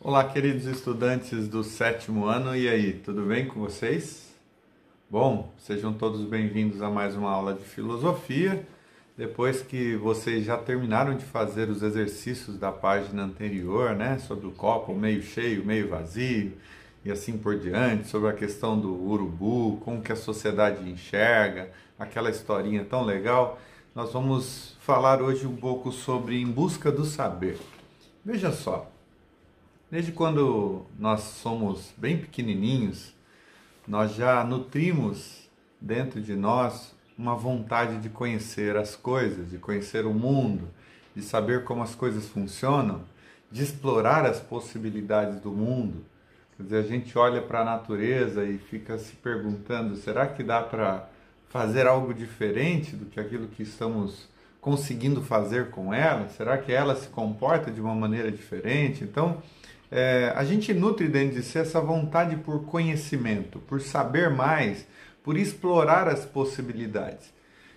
Olá, queridos estudantes do sétimo ano, e aí, tudo bem com vocês? Bom, sejam todos bem-vindos a mais uma aula de filosofia. Depois que vocês já terminaram de fazer os exercícios da página anterior, né, sobre o copo meio cheio, meio vazio, e assim por diante, sobre a questão do urubu, como que a sociedade enxerga, aquela historinha tão legal, nós vamos falar hoje um pouco sobre Em Busca do Saber. Veja só. Desde quando nós somos bem pequenininhos, nós já nutrimos dentro de nós uma vontade de conhecer as coisas, de conhecer o mundo, de saber como as coisas funcionam, de explorar as possibilidades do mundo. Quer dizer, a gente olha para a natureza e fica se perguntando: será que dá para fazer algo diferente do que aquilo que estamos conseguindo fazer com ela? Será que ela se comporta de uma maneira diferente? Então, a gente nutre dentro de si essa vontade por conhecimento, por saber mais, por explorar as possibilidades.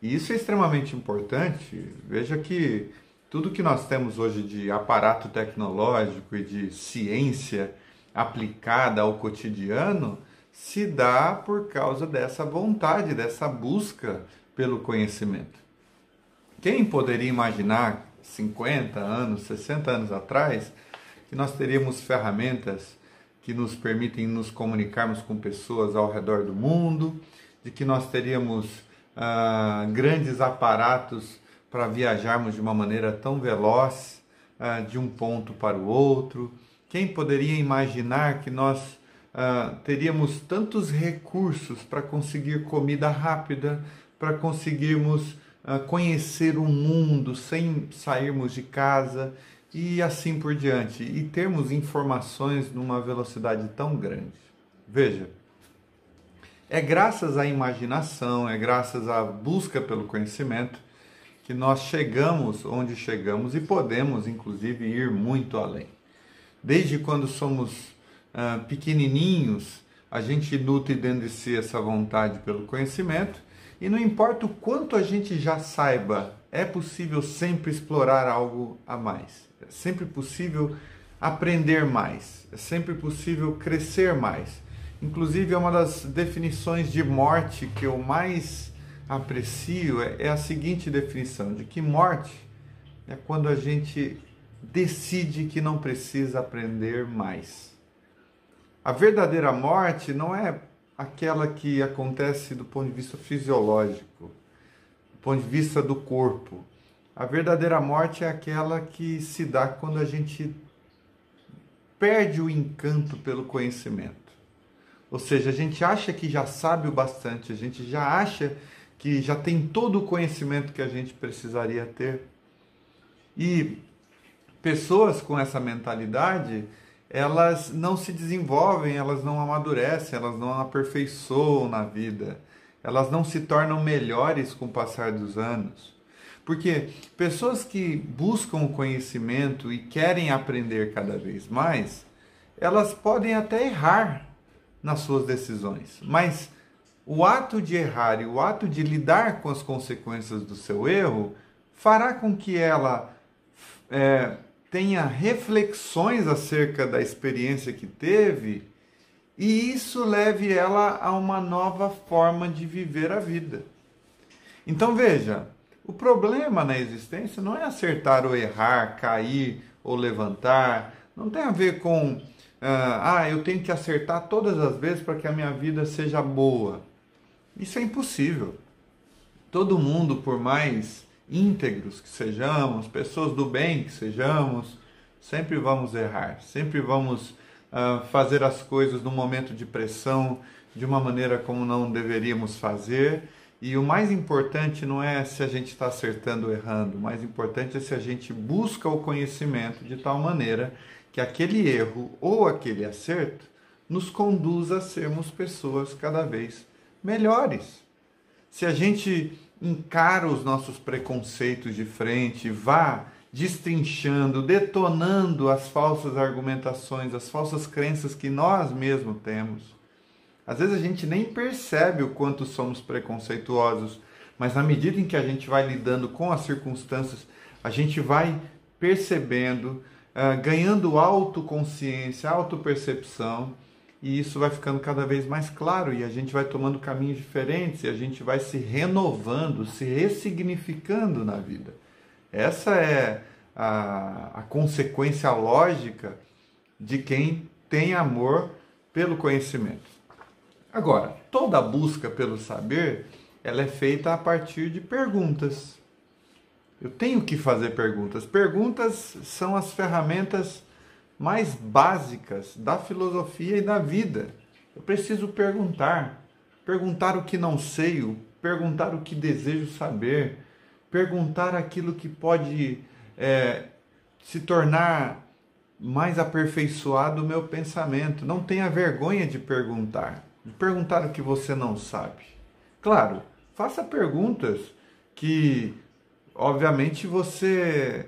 E isso é extremamente importante. Veja que tudo que nós temos hoje de aparato tecnológico e de ciência aplicada ao cotidiano se dá por causa dessa vontade, dessa busca pelo conhecimento. Quem poderia imaginar 50 anos, 60 anos atrás, que nós teríamos ferramentas que nos permitem nos comunicarmos com pessoas ao redor do mundo, de que nós teríamos grandes aparatos para viajarmos de uma maneira tão veloz de um ponto para o outro. Quem poderia imaginar que nós teríamos tantos recursos para conseguir comida rápida, para conseguirmos conhecer o mundo sem sairmos de casa, e assim por diante, e termos informações numa velocidade tão grande. Veja, é graças à imaginação, é graças à busca pelo conhecimento que nós chegamos onde chegamos e podemos, inclusive, ir muito além. Desde quando somos pequenininhos, a gente nutre dentro de si essa vontade pelo conhecimento, e não importa o quanto a gente já saiba, é possível sempre explorar algo a mais. É sempre possível aprender mais. É sempre possível crescer mais. Inclusive, é uma das definições de morte que eu mais aprecio é a seguinte definição, de que morte é quando a gente decide que não precisa aprender mais. A verdadeira morte não é aquela que acontece do ponto de vista fisiológico, do ponto de vista do corpo. A verdadeira morte é aquela que se dá quando a gente perde o encanto pelo conhecimento. Ou seja, a gente acha que já sabe o bastante, a gente já acha que já tem todo o conhecimento que a gente precisaria ter. E pessoas com essa mentalidade, elas não se desenvolvem, elas não amadurecem, elas não aperfeiçoam na vida, elas não se tornam melhores com o passar dos anos. Porque pessoas que buscam o conhecimento e querem aprender cada vez mais, elas podem até errar nas suas decisões, mas o ato de errar e o ato de lidar com as consequências do seu erro fará com que ela tenha reflexões acerca da experiência que teve, e isso leve ela a uma nova forma de viver a vida. Então veja, o problema na existência não é acertar ou errar, cair ou levantar, não tem a ver com eu tenho que acertar todas as vezes para que a minha vida seja boa. Isso é impossível. Todo mundo, por mais íntegros que sejamos, pessoas do bem que sejamos, sempre vamos errar, sempre vamos fazer as coisas num momento de pressão, de uma maneira como não deveríamos fazer. E o mais importante não é se a gente está acertando ou errando, o mais importante é se a gente busca o conhecimento de tal maneira que aquele erro ou aquele acerto nos conduza a sermos pessoas cada vez melhores. Se a gente encara os nossos preconceitos de frente, vá destrinchando, detonando as falsas argumentações, as falsas crenças que nós mesmos temos. Às vezes a gente nem percebe o quanto somos preconceituosos, mas na medida em que a gente vai lidando com as circunstâncias, a gente vai percebendo ganhando autoconsciência, autopercepção, e isso vai ficando cada vez mais claro, e a gente vai tomando caminhos diferentes, e a gente vai se renovando, se ressignificando na vida. Essa é a consequência lógica de quem tem amor pelo conhecimento. Agora, toda busca pelo saber, ela é feita a partir de perguntas. Eu tenho que fazer perguntas. Perguntas são as ferramentas mais básicas da filosofia e da vida. Eu preciso perguntar. Perguntar o que não sei, perguntar o que desejo saber, perguntar aquilo que pode se tornar mais aperfeiçoado o meu pensamento. Não tenha vergonha de perguntar o que você não sabe. Claro, faça perguntas que, obviamente, você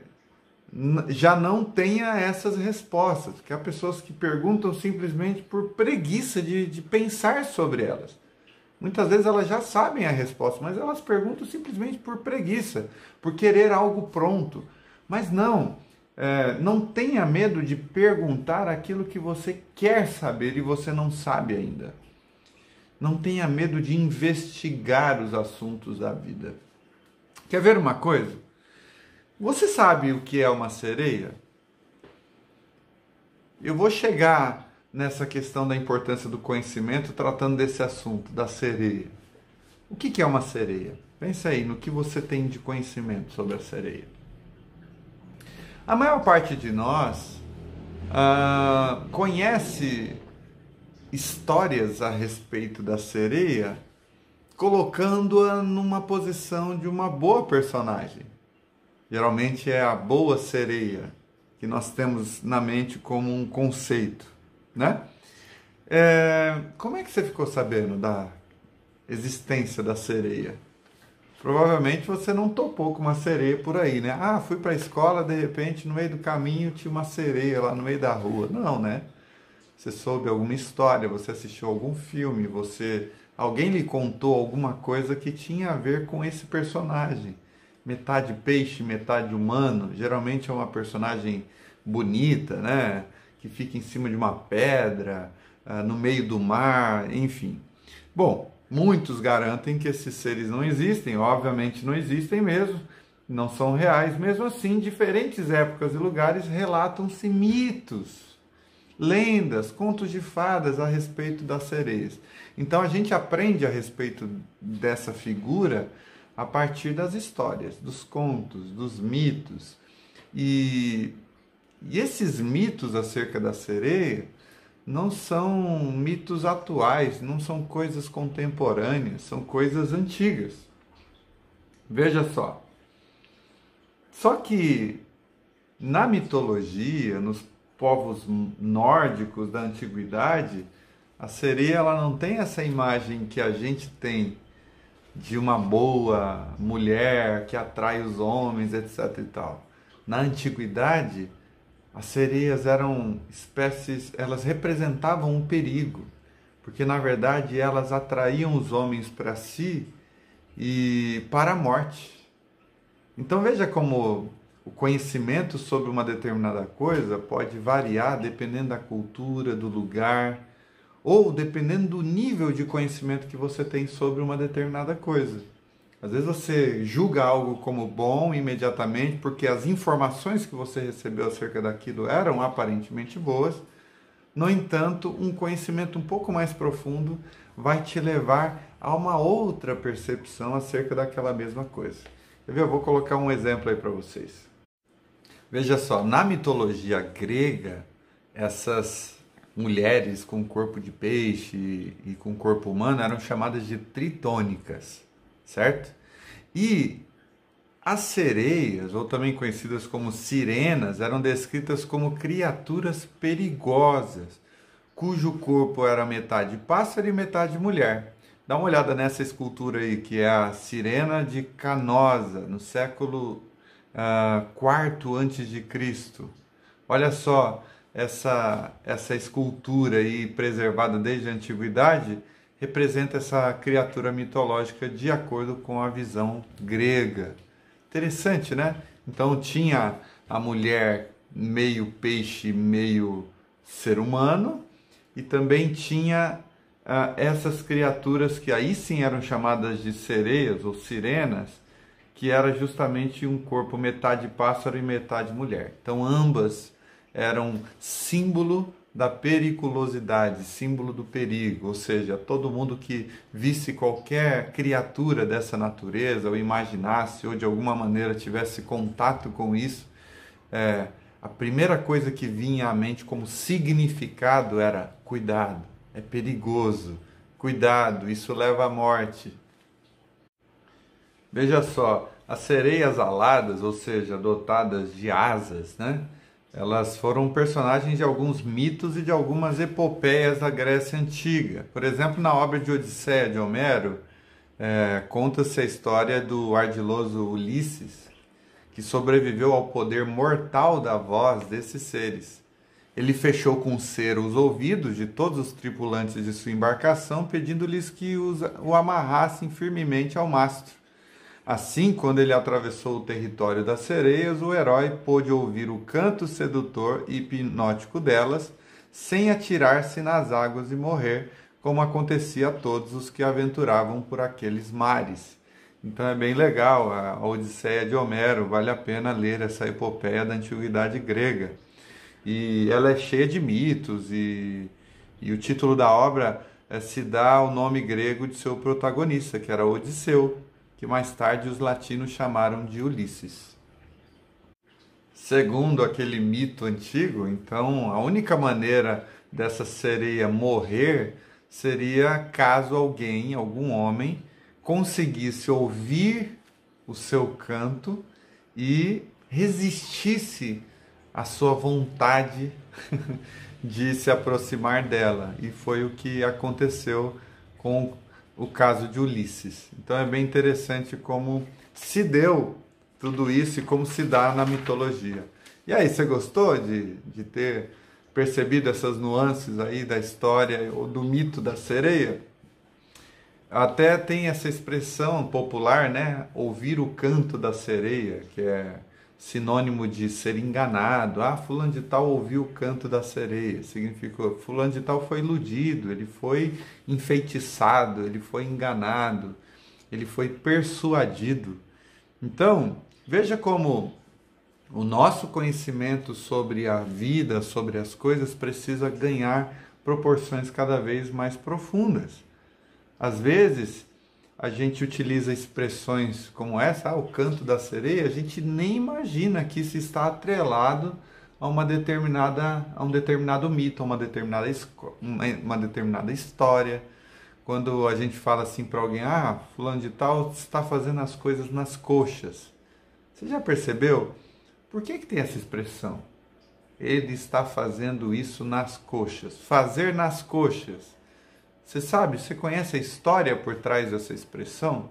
já não tenha essas respostas, que há pessoas que perguntam simplesmente por preguiça de pensar sobre elas. Muitas vezes elas já sabem a resposta, mas elas perguntam simplesmente por preguiça, por querer algo pronto. Mas não tenha medo de perguntar aquilo que você quer saber e você não sabe ainda. Não tenha medo de investigar os assuntos da vida. Quer ver uma coisa? Você sabe o que é uma sereia? Eu vou chegar nessa questão da importância do conhecimento tratando desse assunto, da sereia. O que é uma sereia? Pensa aí no que você tem de conhecimento sobre a sereia. A maior parte de nós conhece histórias a respeito da sereia, colocando-a numa posição de uma boa personagem. Geralmente é a boa sereia, que nós temos na mente como um conceito, né? Como é que você ficou sabendo da existência da sereia? Provavelmente você não topou com uma sereia por aí, né? Ah, fui para a escola, de repente, no meio do caminho, tinha uma sereia lá no meio da rua. Não, né? Você soube alguma história, você assistiu algum filme, alguém lhe contou alguma coisa que tinha a ver com esse personagem. Metade peixe, metade humano. Geralmente é uma personagem bonita, né? Que fica em cima de uma pedra, no meio do mar, enfim. Bom, muitos garantem que esses seres não existem, obviamente não existem mesmo, não são reais. Mesmo assim, diferentes épocas e lugares relatam-se mitos, lendas, contos de fadas a respeito das sereias. Então a gente aprende a respeito dessa figura a partir das histórias, dos contos, dos mitos. E esses mitos acerca da sereia não são mitos atuais, não são coisas contemporâneas, são coisas antigas. Veja só. Só que na mitologia, nos povos nórdicos da antiguidade, a sereia ela não tem essa imagem que a gente tem de uma boa mulher que atrai os homens, etc. e tal. Na antiguidade, as sereias eram espécies, elas representavam um perigo, porque na verdade elas atraíam os homens para si e para a morte. Então veja como o conhecimento sobre uma determinada coisa pode variar dependendo da cultura, do lugar, ou dependendo do nível de conhecimento que você tem sobre uma determinada coisa. Às vezes você julga algo como bom imediatamente porque as informações que você recebeu acerca daquilo eram aparentemente boas. No entanto, um conhecimento um pouco mais profundo vai te levar a uma outra percepção acerca daquela mesma coisa. Quer ver? Eu vou colocar um exemplo aí para vocês. Veja só, na mitologia grega, essas mulheres com corpo de peixe e com corpo humano eram chamadas de tritônicas, certo? E as sereias, ou também conhecidas como sirenas, eram descritas como criaturas perigosas, cujo corpo era metade pássaro e metade mulher. Dá uma olhada nessa escultura aí, que é a Sirena de Canosa, no século IV antes de Cristo. Olha só essa escultura aí preservada desde a antiguidade, representa essa criatura mitológica de acordo com a visão grega. Interessante, né? Então tinha a mulher meio peixe, meio ser humano, e também tinha essas criaturas que aí sim eram chamadas de sereias ou sirenas, que era justamente um corpo metade pássaro e metade mulher. Então ambas eram símbolo da periculosidade, símbolo do perigo, ou seja, todo mundo que visse qualquer criatura dessa natureza, ou imaginasse, ou de alguma maneira tivesse contato com isso, a primeira coisa que vinha à mente como significado era cuidado, é perigoso, cuidado, isso leva à morte. Veja só, as sereias aladas, ou seja, dotadas de asas, né? Elas foram personagens de alguns mitos e de algumas epopeias da Grécia Antiga. Por exemplo, na obra de Odisseia de Homero, conta-se a história do ardiloso Ulisses, que sobreviveu ao poder mortal da voz desses seres. Ele fechou com cera os ouvidos de todos os tripulantes de sua embarcação, pedindo-lhes que o amarrassem firmemente ao mastro. Assim, quando ele atravessou o território das sereias, o herói pôde ouvir o canto sedutor e hipnótico delas, sem atirar-se nas águas e morrer, como acontecia a todos os que aventuravam por aqueles mares. Então é bem legal, a Odisseia de Homero, vale a pena ler essa epopeia da antiguidade grega. E ela é cheia de mitos, e o título da obra se dá ao nome grego de seu protagonista, que era Odisseu, que mais tarde os latinos chamaram de Ulisses. Segundo aquele mito antigo, então, a única maneira dessa sereia morrer seria caso alguém, algum homem, conseguisse ouvir o seu canto e resistisse à sua vontade de se aproximar dela. E foi o que aconteceu com o caso de Ulisses. Então é bem interessante como se deu tudo isso e como se dá na mitologia. E aí, você gostou de ter percebido essas nuances aí da história ou do mito da sereia? Até tem essa expressão popular, né? Ouvir o canto da sereia, que é sinônimo de ser enganado. Ah, fulano de tal ouviu o canto da sereia. Significa, fulano de tal foi iludido, ele foi enfeitiçado, ele foi enganado, ele foi persuadido. Então, veja como o nosso conhecimento sobre a vida, sobre as coisas, precisa ganhar proporções cada vez mais profundas. Às vezes, a gente utiliza expressões como essa, o canto da sereia, a gente nem imagina que isso está atrelado a um determinado mito, a uma determinada história. Quando a gente fala assim para alguém, fulano de tal está fazendo as coisas nas coxas. Você já percebeu? Por que tem essa expressão? Ele está fazendo isso nas coxas. Fazer nas coxas. Você sabe, você conhece a história por trás dessa expressão?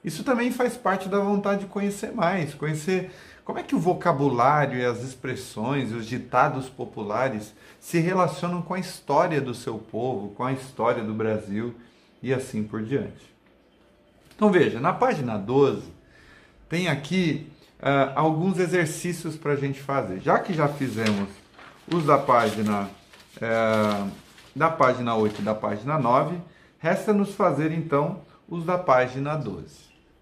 Isso também faz parte da vontade de conhecer mais, conhecer como é que o vocabulário e as expressões e os ditados populares se relacionam com a história do seu povo, com a história do Brasil e assim por diante. Então veja, na página 12 tem aqui alguns exercícios para a gente fazer. Já que já fizemos os da página 8 e da página 9, resta nos fazer então os da página 12,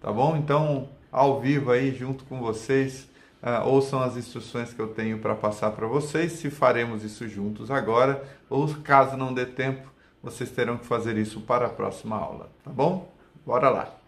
tá bom? Então, ao vivo aí, junto com vocês, ouçam as instruções que eu tenho para passar para vocês, se faremos isso juntos agora, ou caso não dê tempo, vocês terão que fazer isso para a próxima aula, tá bom? Bora lá!